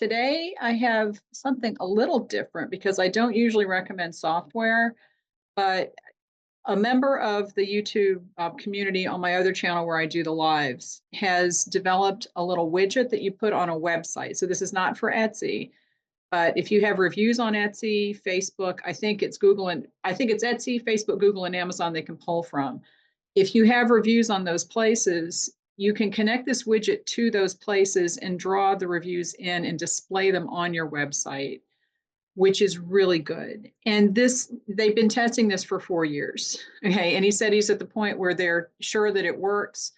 Today I have something a little different because I don't usually recommend software, but a member of the YouTube community on my other channel where I do the lives has developed a little widget that you put on a website. So this is not for Etsy, but if you have reviews on Etsy, Facebook, I think it's Google and I think it's Etsy, Facebook, Google, and Amazon they can pull from. If you have reviews on those places, you can connect this widget to those places and draw the reviews in and display them on your website, which is really good. And they've been testing this for 4 years. Okay. And he said he's at the point where they're sure that it works.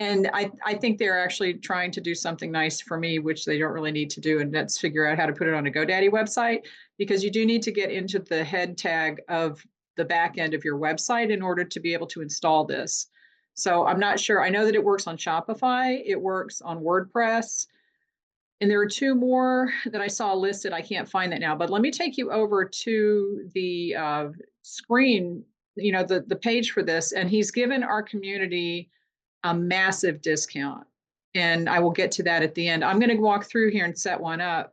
And I think they're actually trying to do something nice for me, which they don't really need to do. And that's figure out how to put it on a GoDaddy website, because you do need to get into the head tag of the back end of your website in order to be able to install this. So I'm not sure. I know that it works on Shopify. It works on WordPress. And there are two more that I saw listed. I can't find that now, but let me take you over to the screen, the page for this. And he's given our community a massive discount. And I will get to that at the end. I'm going to walk through here and set one up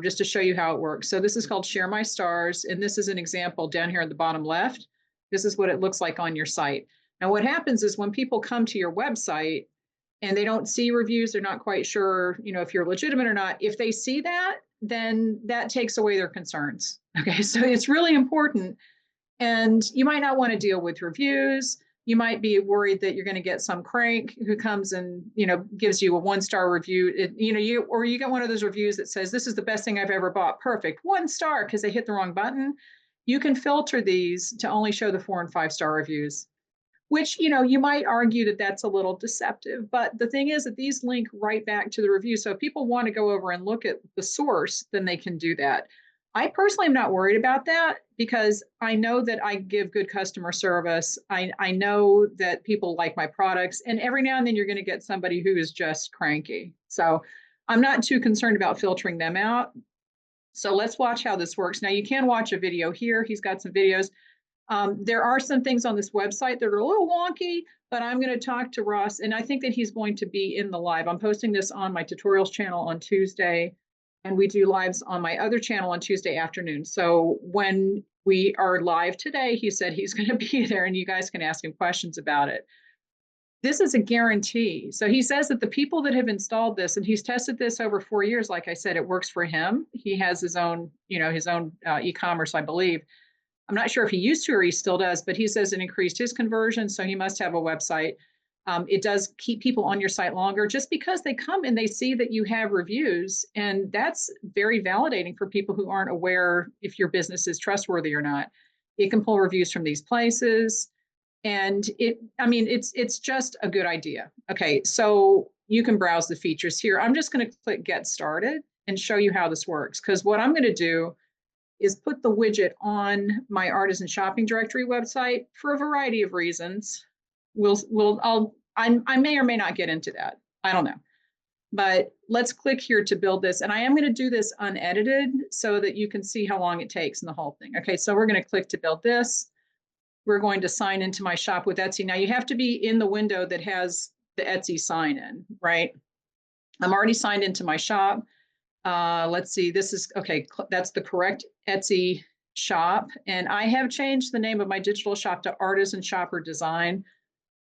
just to show you how it works. So this is called Share My Stars. And this is an example down here at the bottom left. This is what it looks like on your site. Now, what happens is when people come to your website and they don't see reviews, they're not quite sure, if you're legitimate or not. If they see that, then that takes away their concerns. Okay, so it's really important. And you might not want to deal with reviews. You might be worried that you're going to get some crank who comes and, gives you a 1-star review. You get one of those reviews that says, this is the best thing I've ever bought. Perfect. 1 star because they hit the wrong button. You can filter these to only show the 4 and 5-star reviews, which, you might argue that that's a little deceptive. But the thing is that these link right back to the review. So if people want to go over and look at the source, then they can do that. I personally am not worried about that because I know that I give good customer service. I know that people like my products, and every now and then you're going to get somebody who is just cranky. So I'm not too concerned about filtering them out. So let's watch how this works. Now you can watch a video here. He's got some videos. There are some things on this website that are a little wonky, but I'm going to talk to Ross, and I think that he's going to be in the live. I'm posting this on my tutorials channel on Tuesday, and we do lives on my other channel on Tuesday afternoon. So when we are live today, he said he's going to be there, and you guys can ask him questions about it. This is a guarantee. So he says that the people that have installed this, and he's tested this over 4 years, like I said, it works for him. He has his own, e-commerce, I believe. I'm not sure if he used to or he still does, but he says it increased his conversion. So he must have a website. It does keep people on your site longer just because they come and they see that you have reviews. And that's very validating for people who aren't aware if your business is trustworthy or not. It can pull reviews from these places. And it's just a good idea. Okay, so you can browse the features here. I'm just going to click Get Started and show you how this works. Because what I'm going to do is put the widget on my artisan shopping directory website for a variety of reasons. I may or may not get into that. I don't know. But let's click here to build this. And I am going to do this unedited so that you can see how long it takes in the whole thing. Okay, so we're going to click to build this. We're going to sign into my shop with Etsy. Now you have to be in the window that has the Etsy sign in, right? I'm already signed into my shop. Let's see, this is, okay, that's the correct Etsy shop. And I have changed the name of my digital shop to Artisan Shopper Design,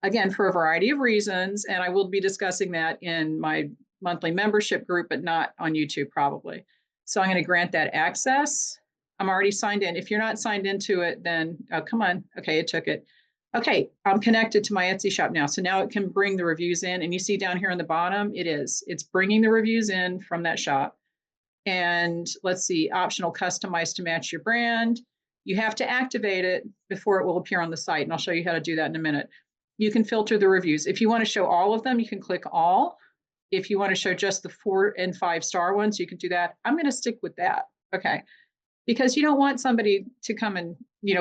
again, for a variety of reasons. And I will be discussing that in my monthly membership group, but not on YouTube probably. So I'm going to grant that access. I'm already signed in. If you're not signed into it, then, oh, come on. Okay, it took it. Okay, I'm connected to my Etsy shop now. So now it can bring the reviews in. And you see down here on the bottom, it's bringing the reviews in from that shop. And let's see, optional customize to match your brand. You have to activate it before it will appear on the site. And I'll show you how to do that in a minute. You can filter the reviews. If you want to show all of them, you can click all. If you want to show just the 4 and 5-star ones, you can do that. I'm going to stick with that. Okay. Because you don't want somebody to come and,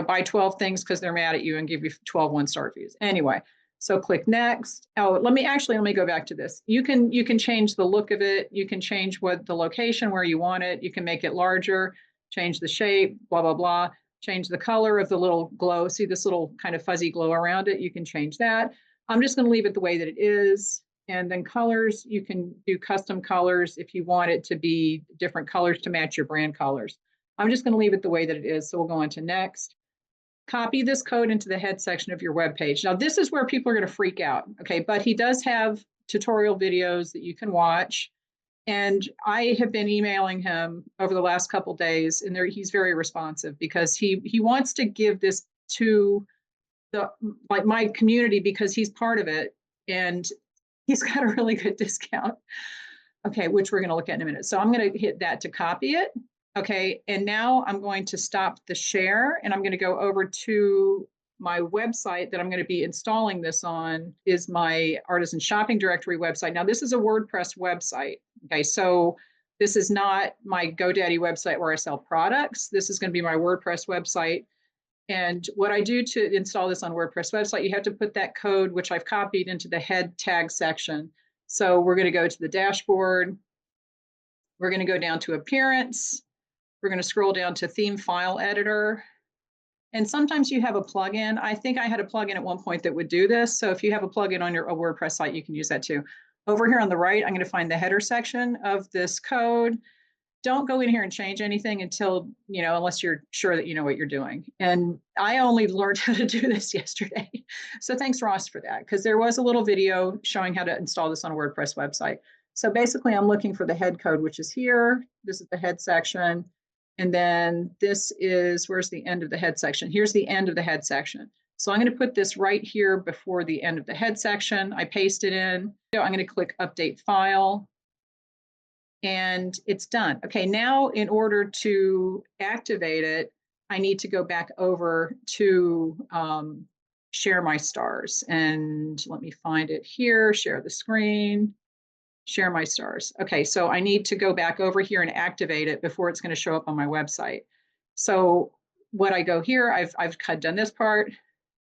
buy 12 things because they're mad at you and give you 12 1-star reviews. Anyway, so click next. Oh, let me go back to this. You can change the look of it. You can change what the location where you want it. You can make it larger, change the shape, blah, blah, blah. Change the color of the little glow. See this little kind of fuzzy glow around it? You can change that. I'm just going to leave it the way that it is. And then colors, you can do custom colors if you want it to be different colors to match your brand colors. I'm just going to leave it the way that it is. So we'll go on to next. Copy this code into the head section of your web page. Now, this is where people are going to freak out. Okay, but he does have tutorial videos that you can watch. And I have been emailing him over the last couple of days, and he's very responsive because he wants to give this to the like my community because he's part of it, and he's got a really good discount. Okay, which we're going to look at in a minute. So I'm going to hit that to copy it. Okay, and now I'm going to stop the share, and I'm going to go over to my website that I'm going to be installing this on is my artisan shopping directory website. Now, this is a WordPress website. Okay, so this is not my GoDaddy website where I sell products. This is going to be my WordPress website. And what I do to install this on WordPress website, you have to put that code, which I've copied, into the head tag section. So we're going to go to the dashboard. We're going to go down to appearance. We're going to scroll down to theme file editor. And sometimes you have a plugin. I think I had a plugin at one point that would do this. So if you have a plugin on your WordPress site, you can use that too. Over here on the right, I'm going to find the header section of this code. Don't go in here and change anything until, unless you're sure that you know what you're doing. And I only learned how to do this yesterday. So thanks, Ross, for that, because there was a little video showing how to install this on a WordPress website. So basically, I'm looking for the head code, which is here. This is the head section. And then this is, where's the end of the head section? Here's the end of the head section. So I'm going to put this right here before the end of the head section. I paste it in. So I'm going to click Update File. And it's done. Okay, now in order to activate it, I need to go back over to Share My Stars. And let me find it here, share the screen, Share My Stars. Okay, so I need to go back over here and activate it before it's going to show up on my website. So what I go here, I've done this part,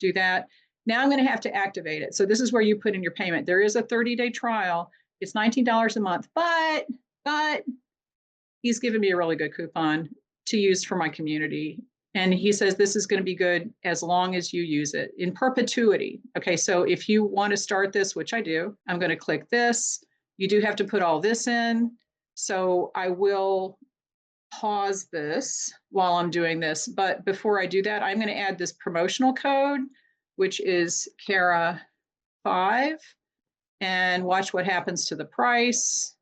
do that. Now I'm going to have to activate it. So this is where you put in your payment. There is a 30-day trial. It's $19 a month, but he's given me a really good coupon to use for my community. And he says this is going to be good as long as you use it in perpetuity. Okay, so if you want to start this, which I do, I'm going to click this. You do have to put all this in. So I will pause this while I'm doing this. But before I do that, I'm going to add this promotional code, which is Kara5, and watch what happens to the price.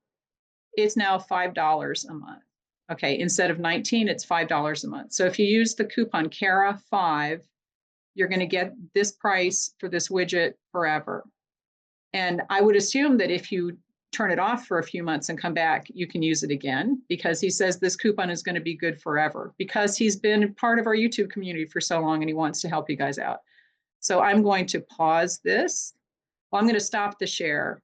It's now $5 a month. Okay, instead of 19, it's $5 a month. So if you use the coupon Kara5, you're going to get this price for this widget forever. And I would assume that if you turn it off for a few months and come back, you can use it again, because he says this coupon is going to be good forever, because he's been part of our YouTube community for so long and he wants to help you guys out. So I'm going to pause this. Well, I'm going to stop the share.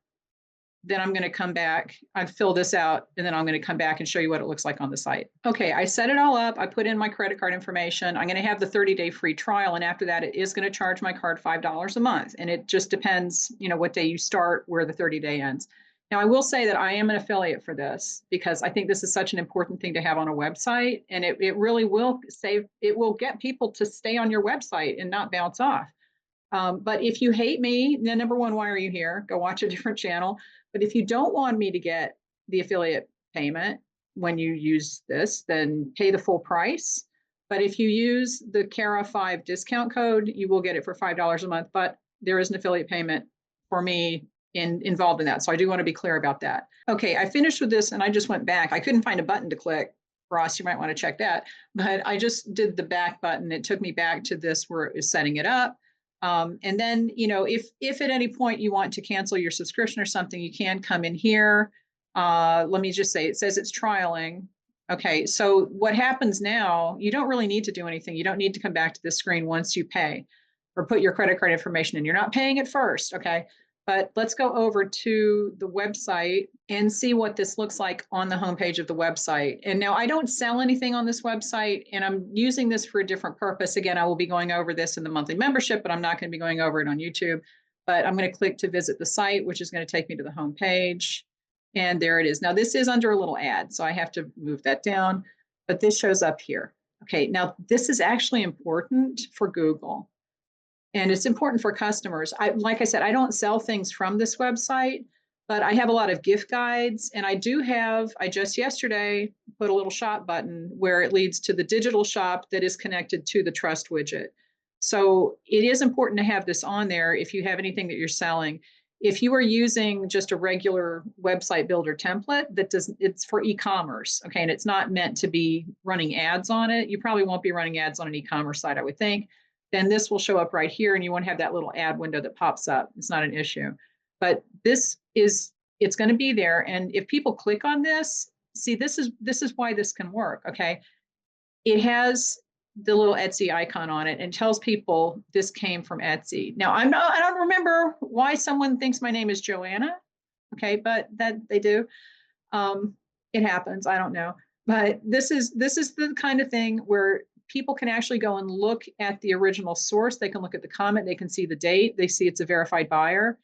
Then I'm going to come back, I fill this out, and then I'm going to come back and show you what it looks like on the site. Okay, I set it all up. I put in my credit card information. I'm going to have the 30-day free trial. And after that, it is going to charge my card $5 a month. And it just depends, what day you start, where the 30-day ends. Now, I will say that I am an affiliate for this because I think this is such an important thing to have on a website. And it really will it will get people to stay on your website and not bounce off. But if you hate me, then number one, why are you here? Go watch a different channel. But if you don't want me to get the affiliate payment when you use this, then pay the full price. But if you use the Kara5 discount code, you will get it for $5 a month. But there is an affiliate payment for me involved in that. So I do want to be clear about that. Okay, I finished with this and I just went back. I couldn't find a button to click. Ross, you might want to check that. But I just did the back button. It took me back to this where it was setting it up. And then, if at any point you want to cancel your subscription or something, you can come in here. Let me just say, it says it's trialing. Okay, so what happens now, you don't really need to do anything. You don't need to come back to this screen once you pay or put your credit card information in. You're not paying it first, okay? But let's go over to the website and see what this looks like on the homepage of the website. And now I don't sell anything on this website, and I'm using this for a different purpose. Again, I will be going over this in the monthly membership, but I'm not going to be going over it on YouTube. But I'm going to click to visit the site, which is going to take me to the homepage. And there it is. Now this is under a little ad, so I have to move that down, but this shows up here. Okay, now this is actually important for Google. And it's important for customers. Like I said, I don't sell things from this website, But I have a lot of gift guides, and I just yesterday put a little shop button where it leads to the digital shop that is connected to the Trust widget. So it is important to have this on there if you have anything that you're selling. If you are using just a regular website builder template it's for e-commerce, okay, and it's not meant to be running ads on it, you probably won't be running ads on an e-commerce site, I would think. Then this will show up right here, and you won't have that little ad window that pops up. It's not an issue. But it's going to be there. And if people click on this, see, this is why this can work. Okay. It has the little Etsy icon on it and tells people this came from Etsy. Now I don't remember why someone thinks my name is Joanna. Okay, but that they do. Um, it happens. I don't know. But this is the kind of thing where people can actually go and look at the original source. They can look at the comment, they can see the date, they see it's a verified buyer.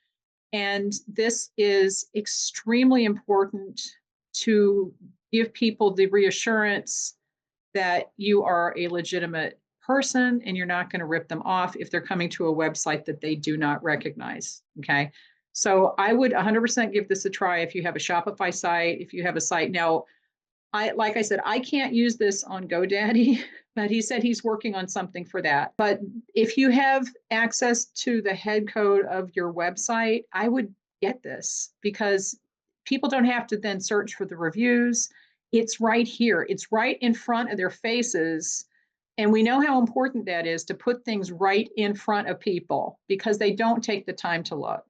And this is extremely important to give people the reassurance that you are a legitimate person and you're not going to rip them off if they're coming to a website that they do not recognize. Okay. So I would 100% give this a try if you have a Shopify site, if you have a site. Now, like I said, I can't use this on GoDaddy, but he said he's working on something for that. But if you have access to the head code of your website, I would get this because people don't have to then search for the reviews. It's right here. It's right in front of their faces. And we know how important that is to put things right in front of people because they don't take the time to look.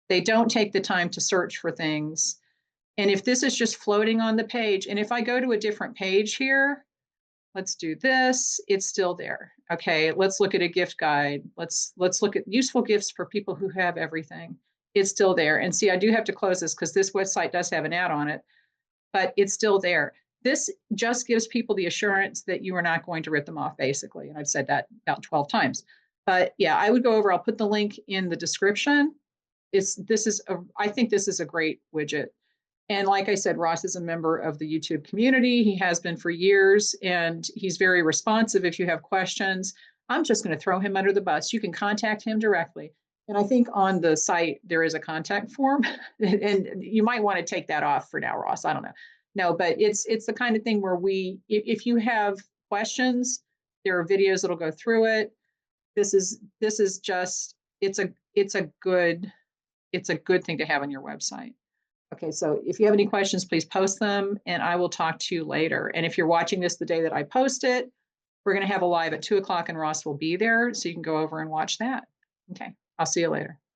They don't take the time to search for things. And if this is just floating on the page, and if I go to a different page here, let's do this, it's still there. Okay, let's look at a gift guide. Let's look at useful gifts for people who have everything. It's still there. And see, I do have to close this because this website does have an ad on it, but it's still there. This just gives people the assurance that you are not going to rip them off, basically. And I've said that about 12 times. But yeah, I would go over, I'll put the link in the description. I think this is a great widget. And like I said, Ross is a member of the YouTube community. He has been for years, and he's very responsive if you have questions. I'm just going to throw him under the bus. You can contact him directly. And I think on the site, there is a contact form. And you might want to take that off for now, Ross. I don't know. No, but it's the kind of thing where if you have questions, there are videos that'll go through it. This is just, it's a good thing to have on your website. Okay, so if you have any questions, please post them and I will talk to you later. And if you're watching this the day that I post it, we're going to have a live at 2 o'clock and Ross will be there. So you can go over and watch that. Okay, I'll see you later.